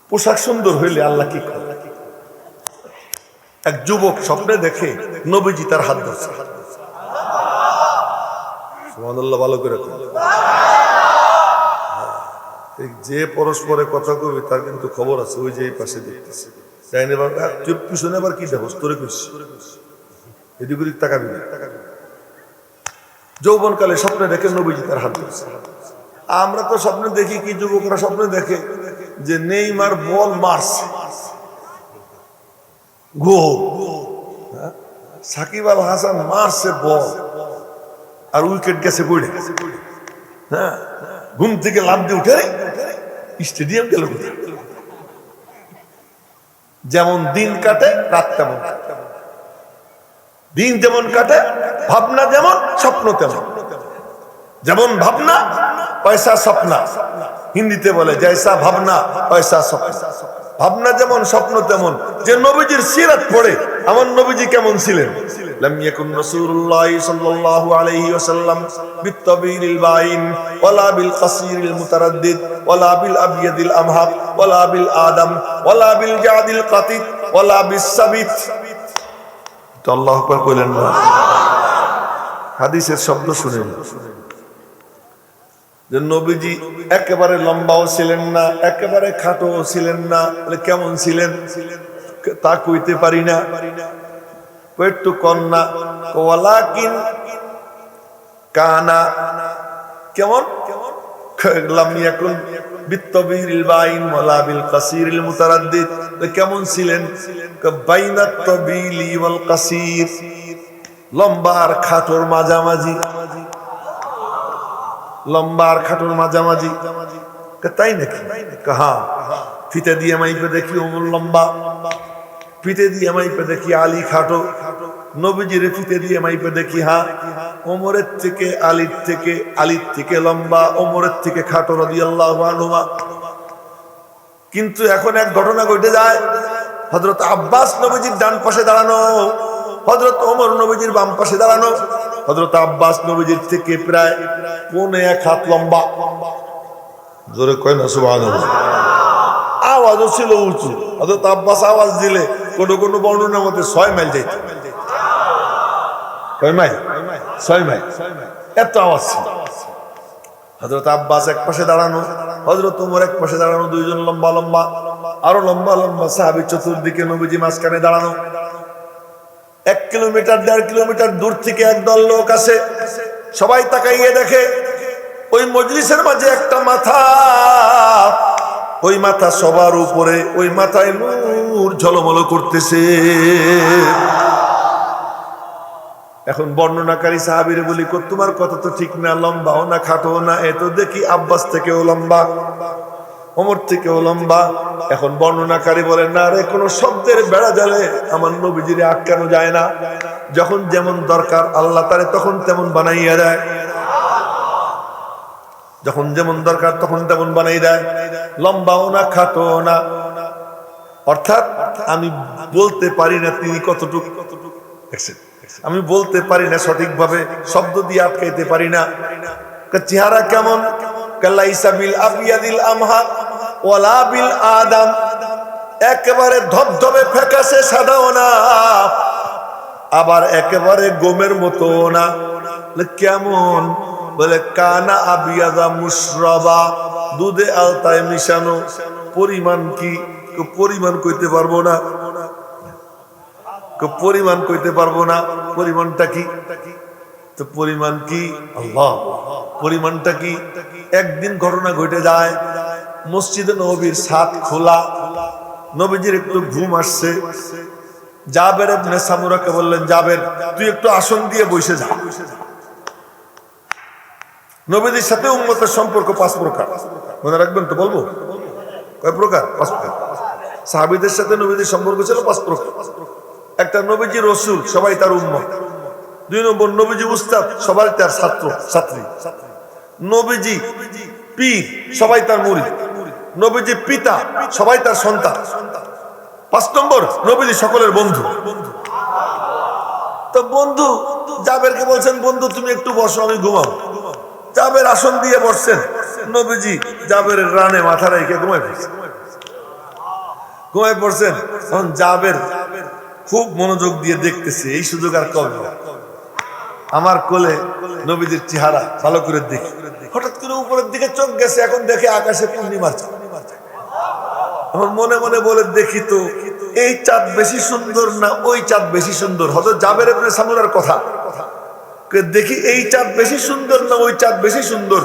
পোশাক সুন্দর হইলে আল্লাহ কি করে? এক যুবক স্বপ্নে দেখে নবীজি তার হাত ধরছে। সুবহানাল্লাহ, ভালো করে যে পরস্পরে কথা কবি তার কিন্তু খবর আছে, ওই যে এই পাশে দেখতেছে। তুই পিছনে আবার কি দেখো তোরে করছি, এদিক ওদিক তাকাবি না। যৌবনকালে স্বপ্নে দেখে নবীজি তার হাত ধরছে। আমরা তো স্বপ্নে দেখি কি, যুবকরা স্বপ্নে দেখে যে নেইমার বল মারছে, গোল। সাকিব আল হাসান মারছে বল আর উইকেট গেছে পড়ে। হ্যাঁ, ঘুম থেকে লাফ দিয়ে উঠে স্টেডিয়াম গেল। যেমন দিন কাটে রাত তেমন, দিন যেমন কাটে ভাবনা যেমন স্বপ্ন তেমন। যেমন ভাবনা পয়সা স্বপ্না, হিন্দিতে বলে জয়সা ভাবনা পয়সা স্বপ্ন। ভাবনা যেমন স্বপ্ন তেমন। যে নবীজির সিরাত পড়ে আমার নবীজি কেমন ছিলেন? লাম ইয়াকুন রাসূলুল্লাহ সাল্লাল্লাহু আলাইহি ওয়াসাল্লাম বিত-তাবিলিল বাইন ওয়ালা বিল কাসিরিল মুতারাদ্দিদ ওয়ালা বিল আবিয়াদিল আমহাক ওয়ালা বিল আদম ওয়ালা বিল জাদিল কাতিত ওয়ালা বিস সাবিত। তো আল্লাহু আকবার কইলেন না? হাদিসের শব্দ শুনেন যে নবীজি একেবারে লম্বাও ছিলেন না, একেবারে খাটোও ছিলেন না। কেমন ছিলেন তা কইতে পারি না, একটু কন্যা। ওয়ালাকিন কানা কেমন? লাম ইয়াকুন বিত-তাবিলিল বাইন ওয়ালা বিল কাসিরিল মুতারাদ্দিদ। কেমন ছিলেন? বাইনাত তাবিলি ওয়াল কাসির, লম্বা আর খাটোর মাঝামাঝি। লম্বা আর খাটোর মাঝামাঝি। তাই নাকি? হ্যাঁ, ফিতে দিয়ে মাইপে দেখি ওমর লম্বা, ফিতে দিয়ে মাইপে দেখি আলী খাটো। নবীজির ফিতে দিয়ে মাইপে দেখি হ্যাঁ ওমরের থেকে আলীর থেকে লম্বা, ওমরের থেকে খাটো রাদিয়াল্লাহু আনহুমা। কিন্তু এখন এক ঘটনা ঘটে যায়। হযরত আব্বাস নবীজির ডান পাশে দাঁড়ানো, হযরত ওমর নবীজির বাম পাশে দাঁড়ানো। হযরত আব্বাস নবীজির থেকে প্রায় 1.5 হাত লম্বা। জোরে কয় না সুবহানাল্লাহ। আওয়াজও ছিল উঁচু। হযরত আব্বাস আওয়াজ দিলে কোন বর্ণনার মধ্যে 6 মাইল যাইত। কয় মাইল? 6 মাইল। এত আওয়াজ ছিল। হযরত আব্বাস এক পাশে দাঁড়ানো, হযরত ওমর এক পাশে দাঁড়ানো, দুইজন লম্বা লম্বা, আরো লম্বা লম্বা সাহাবী চতুর্দিকে, নবীজি মাঝখানে দাঁড়ানো। 1 কিলোমিটার 1.5 কিলোমিটার দূর থেকে একদল লোক আসে। সবাই তাকাইয়ে দেখে ওই মজলিসের মাঝে একটা মাথা, ওই মাথা সবার উপরে, ওই মাথায় নূর ঝলমল করতেছে। এখন বর্ণনাকারী সাহাবীরে বলি, তোমার কথা তো ঠিক না, লম্বাও না খাটোও না, এ তো দেখি আব্বাস থেকেও লম্বা, ওমর থেকেও লম্বা। এখন বর্ণনাকারী বলেন, না রে, কোন শব্দের বেড়া জালে আমার নবীজিরে আটকানো যায় না। যখন যেমন দরকার আল্লাহ তারে তখন তেমন বানাইয়া দেয়, যখন যেমন দরকার তখন তেমন বানাই দেয়। লম্বাও না খাটোও না। অর্থাৎ আমি বলতে পারি না তিনি কতটুকু, আমি বলতে পারি না সঠিকভাবে, শব্দ দিয়ে আটকাইতে পারি না। চেহারা কেমন? কালাইসা বিল আবিয়াদিল আমহাক ওয়ালা বিল আদম, একেবারে ধবধবে ফ্যাকাশে সাদাও না, আবার একেবারে গোমের মতো না। কেমন? বলে কানা আবিয়াদা মুশরাবা, দুধে আলতায় মিশানো। পরিমাণ কি? পরিমাণ কইতে পারবো না, পরিমাণ কইতে পারবো না। পরিমাণটা কি? তো পরিমাণ কি? আল্লাহ, পরিমাণটা কি? একদিন ঘটনা ঘটে যায়, মসজিদে নববীর ছাদ খোলা, নবীজির একটু ঘুম আসছে। জাবের ইবনে সামুরাকে বললেন, জাবের তুই একটু আসন দিয়ে বসে যা। নবীজির সাথে উম্মতের সম্পর্ক 5 প্রকার, মনে রাখবেন তো? বলবো কয় প্রকার? 5 প্রকার। সাহাবীদের সাথে নবীজির সম্পর্ক ছিল 5 প্রকার। একটা, নবীজি রসুল, সবাই তার উম্মত। 2 নম্বর, নবীজি উস্তাদ, সবাই তার ছাত্র ছাত্রী। নবীজি পীর, সবাই তার মুরিদ। নবীজি পিতা, সবাই তার সন্তান। 5 নম্বর, নবীজি সকলের বন্ধু। তো বন্ধু জাবেরকে বলছেন, বন্ধু তুমি একটু বসো, আমি ঘুমাবো। জাবের আসন দিয়ে বসছেন, নবীজি জাবেরের রানে মাথা রেখে ঘুমাই পড়ছে। ঘুমায় পড়ছেন, তখন জাবের খুব মনোযোগ দিয়ে দেখতেছে এই সুযোগ আর কবে। আমার কোলে নবীজির চেহারা ভালো করে দেখি, হঠাৎ করে উপরের দিকে চোখ গেছে, এখন দেখে আকাশে পূর্ণিমার চাঁদ। আমার মনে মনে বলে দেখি তো এই চাঁদ বেশি সুন্দর না ওই চাঁদ বেশি সুন্দর? হযরত জাবের ইবনে সামুরার কথা, দেখি এই চাঁদ বেশি সুন্দর না ওই চাঁদ বেশি সুন্দর?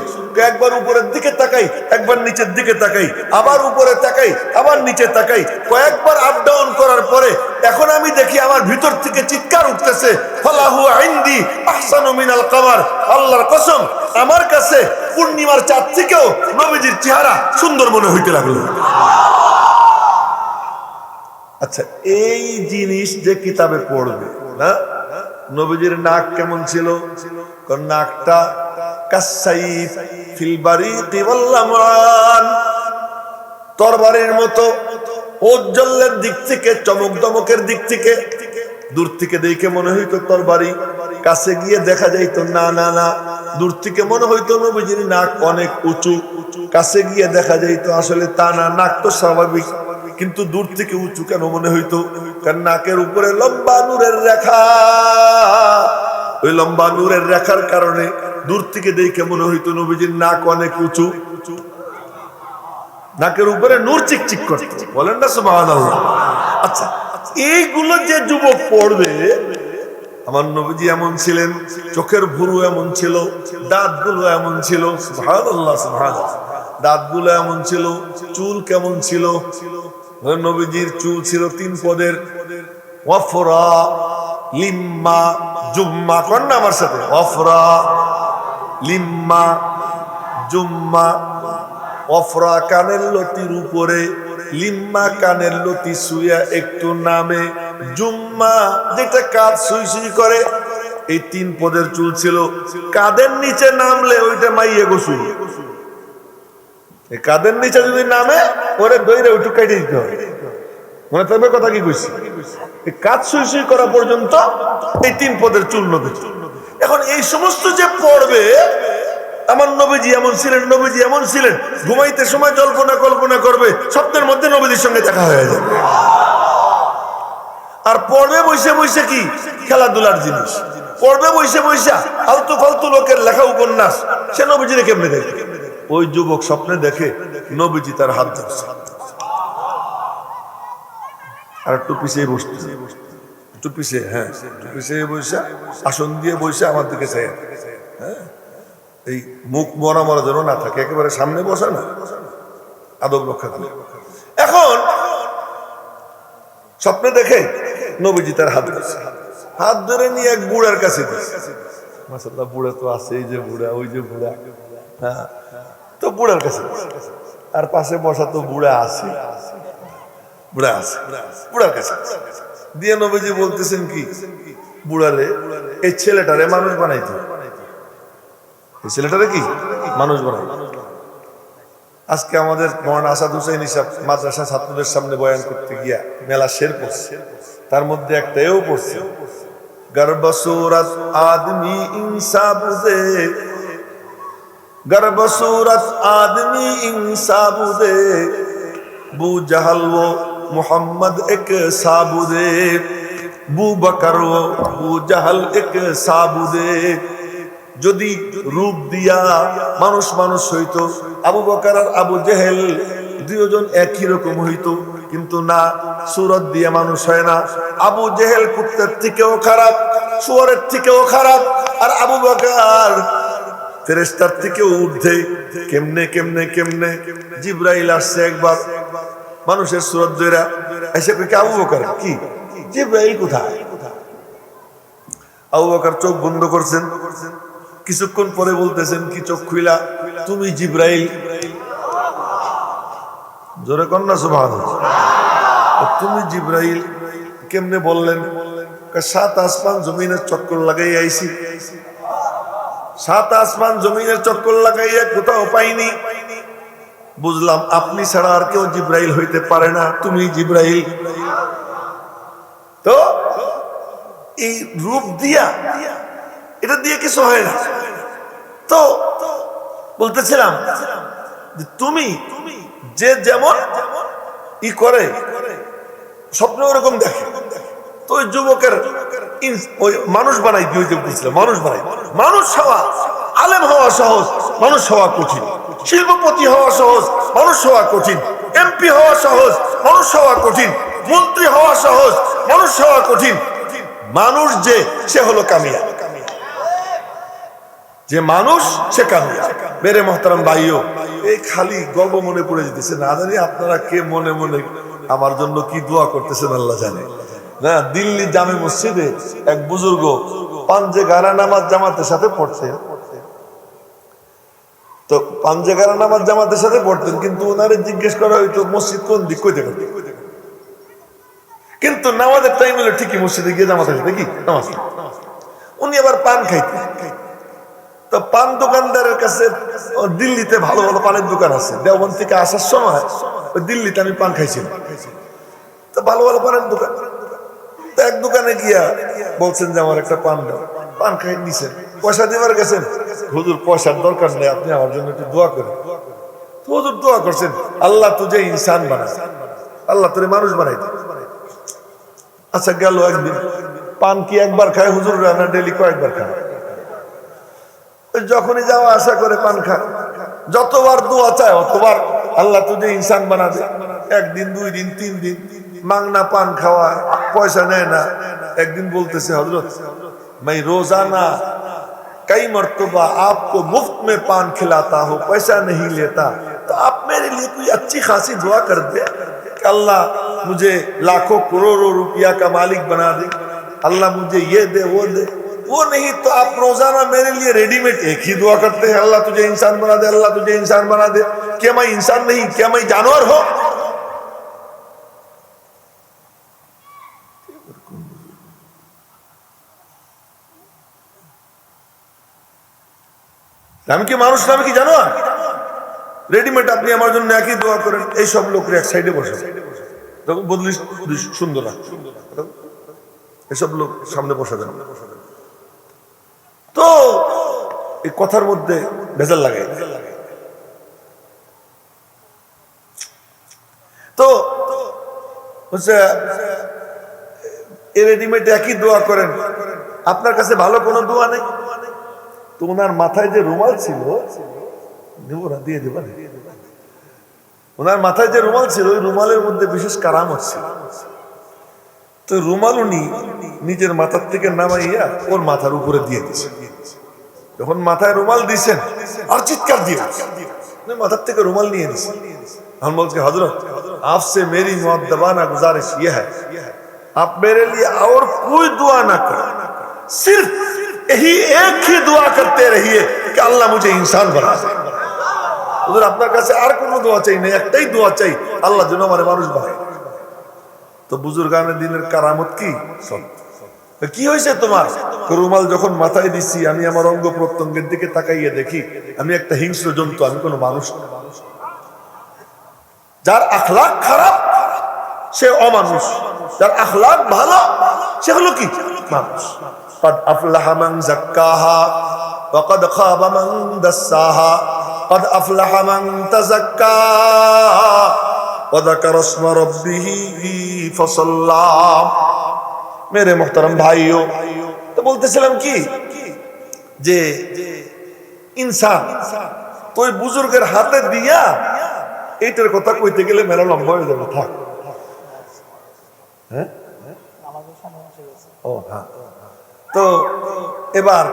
একবার উপরের দিকে তাকাই, একবার নিচের দিকে তাকাই, আবার উপরে তাকাই, আবার নিচে তাকাই, কয়েকবার আপ ডাউন করার পরে এখন আমি দেখি আমার ভিতর থেকে চিৎকার উঠতেছে, ফালাহু ইনদি আহসানু মিনাল কমার। আল্লাহর কসম, আমার কাছে পূর্ণিমার চাঁদ থেকেও নবীজির চেহারা সুন্দর মনে হইতে লাগলো। আচ্ছা, এই জিনিস যে কিতাবে পড়বে না, নবীজির নাক কেমন ছিল? নাকটা কাসাইফ ফিল বারিকি ওয়াল লামআন, তরবারির মতো ঔজ্জ্বল্যের দিক থেকে, চমক দমকের দিক থেকে দূর থেকে দেখে মনে হইতো তরবারি, কাছে গিয়ে দেখা যাইতো না না না, দূর থেকে মনে হইতো নবীজির নাক অনেক উঁচু, কাছে গিয়ে দেখা যাইতো আসলে তা না, নাক তো স্বাভাবিক, কিন্তু দূর থেকে উঁচু কেন মনে হইতো? কারণ নাকের উপরে লম্বা নূরের রেখা, ওই লম্বা নূরের রেখার কারণে দূর থেকে দেখে মনে হইতো নবীজির নাক অনেক উঁচু, নাকের উপরে নূর চিকচিক করত। বলেন না সুবহানাল্লাহ। আচ্ছা, এইগুলো যে যুবক পড়বে, আমার নবীজি এমন ছিলেন, চোখের ভুরু এমন ছিল, দাঁতগুলো এমন ছিল, সুবহানাল্লাহ সুবহানাল্লাহ, দাঁতগুলো এমন ছিল, চুল কেমন ছিল? নবীজির চুল ছিল 3 পদের, ওয়াফরা লিম্মা জুম্মা। কোন না আমার সাথে? ওয়াফরা লিম্মা জুম্মা। ওয়াফরা কানের লতির উপরে, লিম্মা কানের লতি শুয়া একটু নামে, জুম্মা যেটা কাঁধ সুই সুই করে। এই 3 পদের চুল ছিল। কাঁধের নিচে নামলে ওইটা মাইয়ে গোসুল, কাঁধের নিচে যদি নামে ওরে দইরে ওইটুকু কেটে দিতে হবে। মনে থাকবে কথা কি কইছি? কাজ সুই সুই করা পর্যন্ত এই 3 পদের চুল নবী। এখন এই সমস্ত যে পড়বে, আমার নবীজি এমন ছিলেন, নবীজি এমন ছিলেন, ঘুমাইতে সময় জল্পনা কল্পনা করবে, স্বপ্নের মধ্যে নবীজির সঙ্গে দেখা হয়ে যাবে। আর পড়বে বসে বসে কি খেলাধুলার জিনিস, পড়বে বসে বসে আলতু ফালতু লোকের লেখা উপন্যাস, সে নবীজিরে কেমনে দেখে? ওই যুবক স্বপ্নে দেখে নবীজি তার হাত ধরছে, আর একটু পিছিয়ে বসতে, একটু পিছিয়ে, হ্যাঁ একটু পিছিয়ে বসে, আসন দিয়ে বসে আমার দিকে চাই, হ্যাঁ এই মুখ মরা মরা যেন না থাকে, একেবারে সামনে বসে না, আদব রক্ষা করে। এখন স্বপ্নে দেখে নবীজি তার হাত ধরছে, হাত ধরে নিয়ে এক বুড়ার কাছে দিচ্ছে। মাশাআল্লাহ, বুড়া তো আছে, এই যে বুড়া, ওই যে বুড়া, হ্যাঁ তো বুড়ার কাছে, আর পাশে বসা তো বুড়া আছে, বুড়া আছে, বুড়ার কাছে দিয়ে নবীজি বলতেছেন কি, বুড়ারে এই ছেলেটারে মানুষ বানাইতে, এই ছেলেটারে কি মানুষ বানাই। আজকে আমাদের মহান আসাদ হুসাইন হিসাব মাদ্রাসা ছাত্রদের সামনে বয়ান করতে গিয়া মেলা শের পড়ছে, তার মধ্যে একটা এও পড়ছে, গর্বসুরত আদমি ইনসাবুদে, গর্বসুরত আদমি ইনসাবুদে, বু জাহাল ও মোহাম্মদ এক সাবুদে, বু বকর ও বু জাহাল এক সাবুদে। যদি রূপ দিয়া মানুষ মানুষ হইতো, আবু বকর আর আবু জেহেল দুইজন একই রকম হইতো, কিন্তু না, সুরত দিয়ে মানুষ হয় না। আবু জেহেল কুত্তার থেকেও খারাপ, শুয়োরের থেকেও খারাপ, আর আবু বকর ফেরেশতার থেকেও ঊর্ধ্বে। কেমনে কেমনে কেমনে? জিবরাইল আসছে একবার মানুষের সুরত ধইরা, এসে কই আবু বকর কি, জিবরাইল কোথায়? আবু বকর চোখ বন্ধ করছেন, কিছুক্ষণ পরে বলতেছেন কি চোখ খুইলা, তুমি জিবরাইল? জোরে কন্যা সুবহানাল্লাহ। তুমি জিবরাইল কেমনে বললেন? 7 আসমান জমিনের চক্কর লাগাই আইছি, 7 আসমান জমিনের চক্কর লাগাইয়া কোথাও পাইনি, বুঝলাম আপনি ছাড়া আর কেউ জিবরাইল হইতে পারে না, তুমি জিবরাইল। তো এই রূপ দিয়া, এটা দিয়ে কিছু হয় না। তো বলতেছিলাম যে তুমি যে যেমন ই করে স্বপ্নে ওরকম দেখে। তো ওই যুবকের ওই মানুষ বানাই দিয়ে দিয়েছিল, মানুষ বানাই। মানুষ হওয়া, আলেম হওয়া সহজ, মানুষ হওয়া কঠিন। শিল্পপতি হওয়া সহজ, মানুষ হওয়া কঠিন। এমপি হওয়া সহজ, মানুষ হওয়া কঠিন। মন্ত্রী হওয়া সহজ, মানুষ হওয়া কঠিন। মানুষ যে, সে হলো কামিয়া। যে মানুষ সে কামিয়া। মেরে মোহতারাম ভাইও, এই খালি গল্প মনে পড়ে যেতেছে, না জানি আপনারা কে মনে মনে আমার জন্য কি দোয়া করতেছেন আল্লাহ জানে। না, দিল্লি জামে মসজিদে এক বুজুর্গ পাঞ্জে গারা নামাজ জামাতের সাথে পড়তেন। তো পাঞ্জে গারা নামাজ জামাতের সাথে পড়তেন, কিন্তু ওনারে জিজ্ঞেস করা হইতো মসজিদ কোন দিক, কইতে করতে। কিন্তু নামাজের টাইম হলো ঠিকই মসজিদে গিয়ে জামাতের সাথে কি নামাজ। উনি আবার পান খাইতেন। তো পান দোকানদারের কাছে, দিল্লিতে ভালো ভালো পানের দোকান আছে, দেওবন্দ থেকে আসার সময় ওই দিল্লিতে আমি পান খাইছিলাম। তো ভালো ভালো পানের দোকান, তো এক দোকানে গিয়া বলছেন যে আমার একটা পান দাও। পান খাই নিছেন, পয়সা দেবার গেছেন। হুজুর পয়সার দরকার নেই, আপনি আমার জন্য একটু দোয়া করেন। তো হুজুর দোয়া করছেন, আল্লাহ তুঝে ইনসান বানায়, আল্লাহ তোরে মানুষ বানাই। আচ্ছা গেল একদিন, পান কি একবার খায় হুজুর না ডেলি কয়েকবার খায়? যখনই যাওয়া আশা করে পান খায়, যতবার দোয়া চায় অতবার আল্লাহ তুঝে ইনসান বানাবে। একদিন, 2 দিন, 3 দিন মাংনা পান খাওয়ায়, পয়সা নেয় না। একদিন বলতেছে, হযরত मैं रोजाना कई मर्तबा आपको मुफ्त में पान खिलाता हूँ, पैसा नहीं लेता, तो आप मेरे लिए कोई अच्छी खासी दुआ कर दे कि अल्लाह मुझे लाखों करोड़ों रुपया का मालिक बना दे, अल्लाह मुझे ये दे वो दे। वो नहीं तो आप रोजाना मेरे लिए रेडीमेड एक ही दुआ करते हैं, अल्लाह तुझे इंसान बना दे, अल्लाह तुझे इंसान बना दे। क्या मैं इंसान नहीं, क्या मैं जानवर हूं? আমি কি মানুষ না, আমি কি জানোয়ার? রেডিমেড আপনি আমার জন্য একই দোয়া করেন। এই সব লোকের এক সাইডে বসে, তখন বদলি সুন্দর না, এসব লোক সামনে বসা দেন। তো এই কথার মধ্যে ভেজাল লাগে। তো হচ্ছে রেডিমেড একই দোয়া করেন, আপনার কাছে ভালো কোনো দোয়া নেই। তো ওনার মাথায় যে রুমাল ছিল, দিয়ে দেবেন, ওনার মাথায় যে রুমাল ছিল, ওই রুমালের মধ্যে বিশেষ কারামত ছিল। তো রুমাল উনি নিজের মাথার থেকে নামাইয়া ওর মাথার উপরে দিয়ে দিয়েছেন। যখন মাথায় রুমাল দিয়েছেন আর চিৎকার দিয়ে মাথার থেকে রুমাল নিয়ে দিয়েছেন। हम बोलते हैं हजरत आपसे मेरी मुअद्दबाना गुजारिश ये है, आप मेरे लिए और कोई दुआ ना करें, सिर्फ यही एक ही दुआ करते रहिए कि अल्लाह मुझे इंसान बना दे। হুজুর আপনার কাছে আর কোনো দোয়া চাই না, একটাই দোয়া চাই, আল্লাহ যেন আমার মানুষ বানায়। তো বুজুর্গানে দিনের কারামত কি? কি হয়েছে তোমার? রুমাল যখন মাথায় দিছি, আমি আমার অঙ্গ প্রত্যঙ্গের দিকে তাকাইয়ে দেখি আমি একটা হিংস্র জন্তু, আমি কোনো মানুষ না। যার আখলাক খারাপ সে অমানুষ, যার আখলাক ভালো সে হলো কি মানুষ। قد أفلح من زكاها وقد خاب من دساها قد أفلح من تزكى وذكر اسم ربه فصلى। मेरे मोहतरम भाइयों, तो বলতেছিলাম কি যে ইনসান তো ওই বুজুর্গের হাতে দিয়া এইটার কথা কইতে গেলে মেলা লম্বা হয়ে যাবে। থাক, হ্যাঁ, ও হ্যাঁ। তো এবার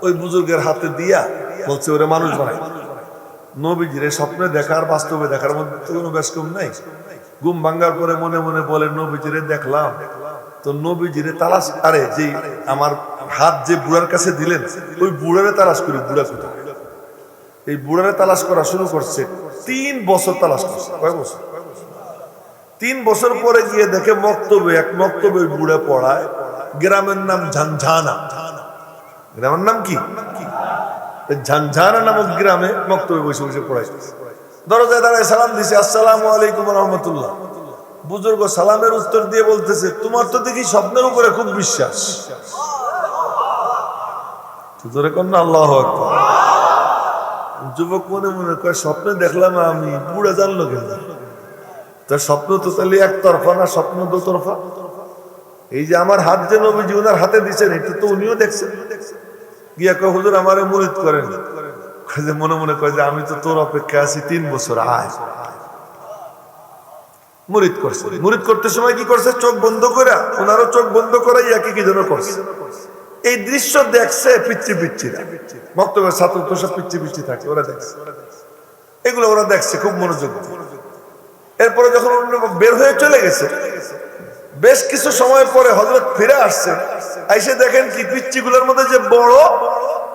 ওই বুজুর্গের হাতে দিয়া বলছে ওরে মানুষ বানাই। নবীজিরে স্বপ্নে দেখার বাস্তবে দেখার মধ্যে তো কোনো বেশ কম নাই। ঘুম ভাঙ্গার পরে মনে মনে বলে নবীজিরে দেখলাম। তো নবীজিরে তালাশ, আরে যে আমার হাত যে বুড়ার কাছে দিলেন ওই বুড়ারে তালাশ করি, বুড়া কোথায়? এই বুড়ারে তালাশ করা শুরু করছে, 3 বছর তালাশ করছে। কয় বছর? 3 বছর পরে গিয়ে দেখে মক্তবে, এক মক্তবে বুড়া পড়ায়। গ্রামের নাম ঝানঝানা। গ্রামের নাম কি? ঝানঝানা নামক গ্রামে মক্তবে বসে বসে পড়াইছে। দরজায় দাঁড়ায় সালাম দিছে, আসসালামু আলাইকুম ওয়া রাহমাতুল্লাহ। বুজুর্গ সালামের উত্তর দিয়ে বলতেছে, তোমার তো দেখি স্বপ্নের উপরে খুব বিশ্বাস। জোরে কোন না আল্লাহু আকবার। যুবক মনে মনে কয় স্বপ্নে দেখলাম আমি, বুড়া জানলো কেন? তার স্বপ্ন তো তাহলে একতরফা না, স্বপ্ন দুতরফা। এই যে আমার হাত যে নবীজি ওনার হাতে দিচ্ছেন, এটা তো উনিও দেখছেন। গিয়া কয় হুজুর আমারে মুরিদ করেন। মনে মনে কয় যে আমি তো তোর অপেক্ষা আছি 3 বছর, আয়। মুরিদ করছে। মুরিদ করতে সময় কি করছে? চোখ বন্ধ করে, ওনারও চোখ বন্ধ করাই একই কি যেন করছে। এই দৃশ্য দেখছে পিচ্ছি পিচ্ছিরা, বক্তব্যের ছাত্র তো সব পিচ্ছি পিচ্ছি থাকে, ওরা দেখছে, এগুলো ওরা দেখছে খুব মনোযোগ। এরপরে যখন বের হয়ে চলে গেছে, বেশ কিছু সময় পরে হযরত ফিরে আসছে, আইসে দেখেন কি পিচ্চিগুলোর মধ্যে যে বড়,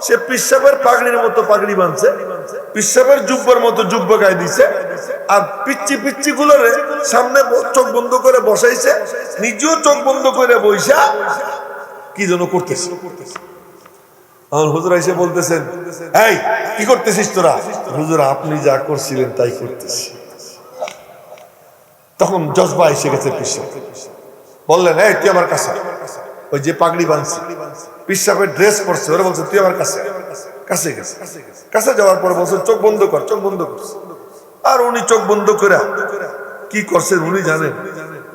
সে পিসাবের পাগড়ির মতো পাগড়ি বাঁধছে, পিসাবের জুব্বার মতো জুব্বা গায়ে দিছে, আর পিচ্চি পিচ্চি গুলোরে সামনে চোখ বন্ধ করে বসাইছে, নিজেও চোখ বন্ধ করে বইসা কি যেন করতেছে। আমার হুজুর এসে বলতেছেন, এই কি করতেছিস তোরা? হুজুর আপনি যা করছিলেন তাই করতেছি। তখন জজবা এসে গেছে পিসাব। বললেন, এই তুই আমার কাছে। ওই যে পাগড়ি বাঁধছে, পিসাবের ড্রেস পরছে, ওরা বলছে তুই আমার কাছে। কাছে গেছে, কাছে যাওয়ার পর বলছে চোখ বন্ধ কর, চোখ বন্ধ করছে। আর উনি চোখ বন্ধ করে কি করছেন উনি জানেন।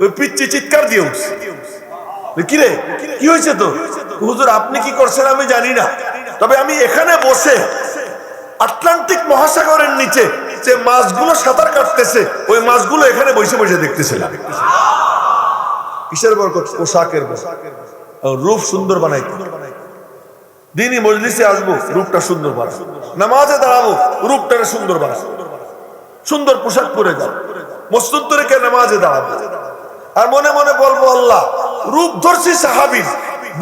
ওই পিচ্চি চিৎকার দিয়ে উঠছে, কিরে কি হয়েছে তো? হুজুর আপনি কি করছেন আমি জানি না, তবে আমি এখানে বসে আটলান্টিক মহাসাগরের নিচে যে মাছগুলো সাঁতার কাটতেছে, ওই মাছগুলো এখানে বসে বসে দেখতেছিলাম। কিসের বরকত? পোশাকের বরকত। রূপ সুন্দর বানাইতে, দিনই মজলিসে আসবো রূপটা সুন্দর বানাবো, নামাজে দাঁড়াবো রূপটা সুন্দর বানাবো, সুন্দর পোশাক পরে যাবো, মসজিদ রেখে নামাজে দাঁড়াবো। আর মনে মনে বলবো, আল্লাহ রূপ ধরছি সাহাবীর,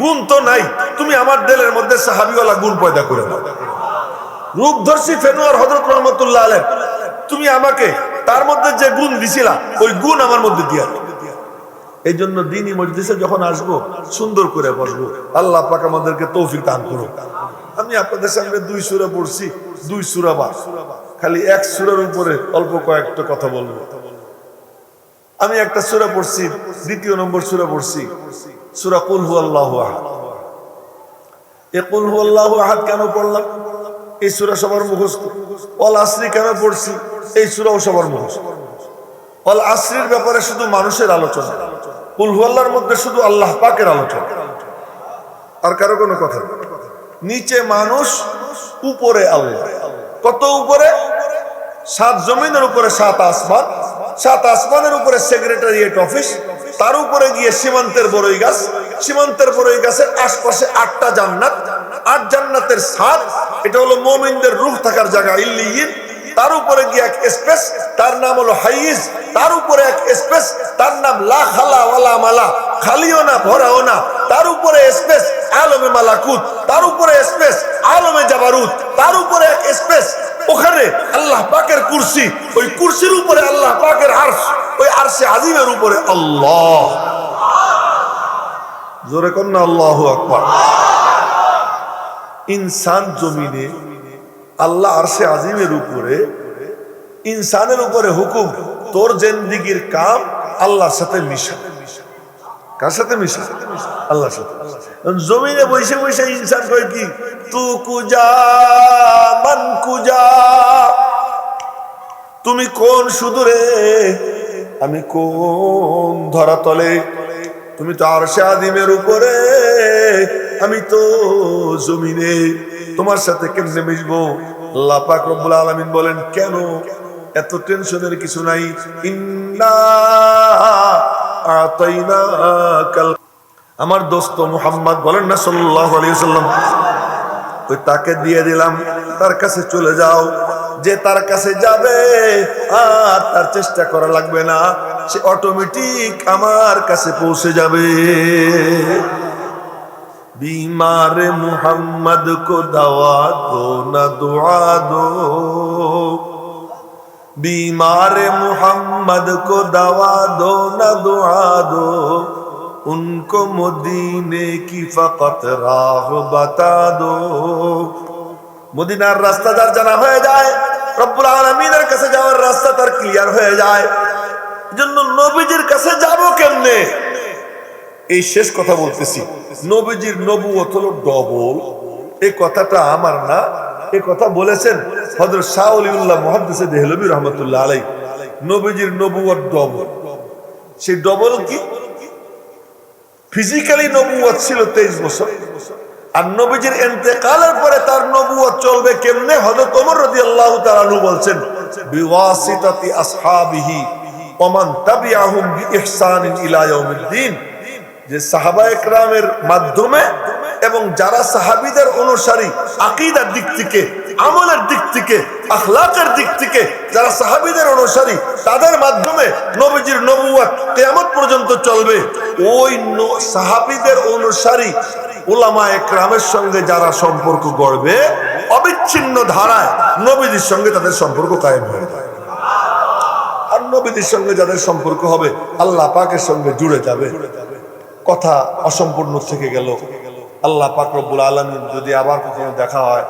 গুণ তো নাই, তুমি আমার দিলের মধ্যে সাহাবীওয়ালা গুণ পয়দা করে দাও। রূপ ধরছি ফেনুয়ার হযরত রহমাতুল্লাহ আলাইহি, তুমি আমাকে তার মধ্যে যে গুণ দিছিলা ওই গুণ আমার মধ্যে দিয়া। এই জন্য দিনই মজলিসে যখন আসবো সুন্দর করে বসবো। আল্লাহ পাক আমাদেরকে তৌফিক দান করুক। আমি আপনাদের সামনে 2 সূরা পড়ছি, 2 সূরা বা খালি 1 সূরার উপরে অল্প কয়েকটা কথা বলবো। আমি একটা সূরা পড়ছি, 2 নম্বর সূরা পড়ছি, সূরা কুল হুয়াল্লাহু আহাদ। এই কুল হুয়াল্লাহু আহাদ কেন পড়লাম? এই সূরা সবার মুখস্থ। ওয়াল আসরি কেন পড়ছি? এই সূরাও সবার মুখস্থ। ওয়াল আসরির ব্যাপারে শুধু মানুষের আলোচনা, কুল হুয়াল্লাহর মধ্যে শুধু আল্লাহ পাকের আলোচনা, আর কারো কোনো কথা না। নিচে মানুষ, উপরে আল্লাহ। কত উপরে? 7 জমিনের উপরে 7 আসমান, 7 আসমানের উপরে সেক্রেটারিয়েট অফিস, তার উপরে গিয়ে সীমান্তের বড়ই গাছ, সীমান্তের বড়ই গাছের আশপাশে 8টা জান্নাত, 8 জান্নাতের ছাদ, এটা হলো মুমিনদের রূহ থাকার জায়গা ইল্লিয়িন। তার উপরে গিয়ে এক স্পেস, তার নাম হলো হাইজ। তার উপরে এক স্পেস, তার নাম লা খালা ওয়ালা মালা, খালিও না ভরাও না। তার উপরে স্পেস আলমে মালাকুত, তার উপরে স্পেস আলমে জাবারুত, তার উপরে এক স্পেস, ওখানে আল্লাহ পাকের কুরসি, ওই কুরসির উপরে আল্লাহ পাকের আরশ, ওই আরশে আজিমের উপরে আল্লাহ। জোরে কোন না আল্লাহু আকবার। ইনসান জমিনে, আল্লাহ আরশে আজিমের উপরে, ইনসানের উপরে হুকুম, তোর জিন্দেগীর কাম আল্লাহর সাথে মিশা। কার সাথে মিশা? আল্লাহর সাথে। জমিনে বসে বসে ইনসান কয় কি, তু কুজা মান কুজা, তুমি কোন সুদূরে, আমি কোন ধরাতলে। তুমি তো আরশে আজিমের উপরে, আমি তো জমিনে, তোমার সাথে কেমনে মিশবো? আল্লাহ পাক রব্বুল আলামিন বলেন, কেন এত টেনশনের কিছু নাই। ইন্না আতাইনাকাল, আমার দোস্ত মুহাম্মদ বলেন না সাল্লাল্লাহু আলাইহি ওয়াসাল্লাম, ওই তাকে দিয়ে দিলাম, তার কাছে চলে যাও। যে তার কাছে যাবে আর তার চেষ্টা করা লাগবে না, সে অটোমেটিক আমার কাছে পৌঁছে যাবে। बीमार मुहम्मद को दवा दो न दुआ दो, बीमार मुहम्मद को दवा दो न दुआ दो, उनको मदीने की फकत राह बता दो। মদিনার রাস্তা যার জানা হয়ে যায়, রব্বুল আলামিনের কাছে যাওয়ার রাস্তা তার ক্লিয়ার হয়ে যায়। এজন্য নবীজির কাছে যাব কেমনে, এই শেষ কথা বলতেছি। নবীজির নবুয়ত হলো ডবল, এই কথাটা আমার না, এই কথা বলেছেন হযরত শাহ ওলিউল্লাহ মুহাদ্দিস দেহলভী রাহমাতুল্লাহ আলাইহি। নবীজির নবুয়ত ডবল। সেই ডবল কি? ফিজিক্যালি নবুয়ত ছিল 23 বছর, আর নবীজির ইন্তেকালের পরে তার নবুয়ত চলবে কেমনে? হযরত ওমর রাদিয়াল্লাহু তাআলা আনহু বলছেন, বিওয়াসিতাতি আসহাবিহি ওয়া মান তাবিআহুম বিইহসানিন ইলা ইয়াউমিদ্দিন, যে সাহাবায়ে কেরামের মাধ্যমে এবং যারা সাহাবীদের অনুসারী আকীদার দিক থেকে, আমলের দিক থেকে, আখলাকের দিক থেকে যারা সাহাবীদের অনুসারী, তাদের মাধ্যমে নবীজির নবুয়ত কিয়ামত পর্যন্ত চলবে। ওই সাহাবীদের অনুসারী উলামায়ে কেরামের সঙ্গে যারা সম্পর্ক গড়বে, অবিচ্ছিন্ন ধারায় নবীজির সঙ্গে তাদের সম্পর্ক কায়েম হয়ে যাবে। আর নবীজির সঙ্গে যাদের সম্পর্ক হবে, আল্লাহ পাকের সঙ্গে জুড়ে যাবে। কথা অসম্পূর্ণ থেকে গেল। আল্লাহ পাক রব্বুল আলামিন যদি আবার কখনো দেখা হয়,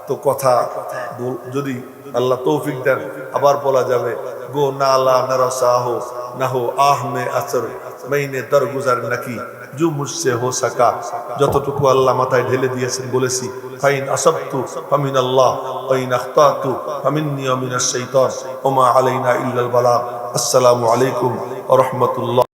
তো কথা যদি আল্লাহ তৌফিক দেন আবার বলা যাবে, গো নালা নরসাহো নাহো আহ মে আসর মহিনে দর গুজার নাকি জু মুঝসে হো সাকা। যতটুকু আল্লাহ মাথায় ঢেলে দিয়েছেন বলেছি। ফাইন আসাবতু ফামিন আল্লাহ ওয়াইন আখতাতু ফামিন্নি ওয়া মিনাশ শাইতান ওয়া মা আলাইনা ইল্লাল বালাগ। আসসালামু আলাইকুম ওয়া রাহমাতুল্লাহ।